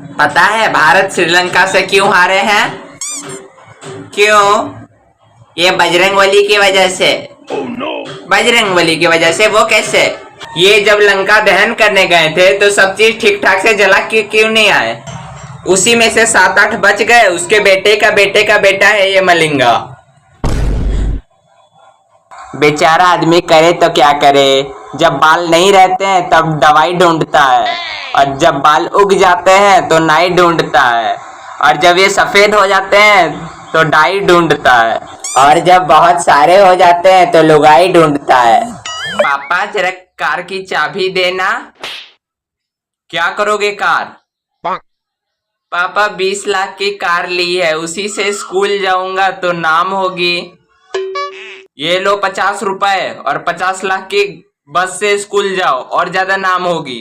पता है भारत श्रीलंका से क्यों हारे हैं? क्यों? ये बजरंगबली की वजह से। बजरंगबली की वजह से? वो कैसे? ये जब लंका दहन करने गए थे तो सब चीज ठीक ठाक से जला क्यों नहीं आए? उसी में से 7-8 बच गए। उसके बेटे का बेटा है ये मलिंगा। बेचारा आदमी करे तो क्या करे, जब बाल नहीं रहते हैं तब दवाई ढूंढता है, और जब बाल उग जाते हैं तो नाई ढूंढता है, और जब ये सफेद हो जाते हैं तो डाई ढूंढता है, और जब बहुत सारे हो जाते हैं तो लुगाई ढूंढता है। पापा जरा कार की चाबी देना। क्या करोगे कार? पापा 20 लाख की कार ली है, उसी से स्कूल जाऊंगा तो नाम होगी। ये लो 50 रुपए, और 50 लाख की बस से स्कूल जाओ और ज्यादा नाम होगी।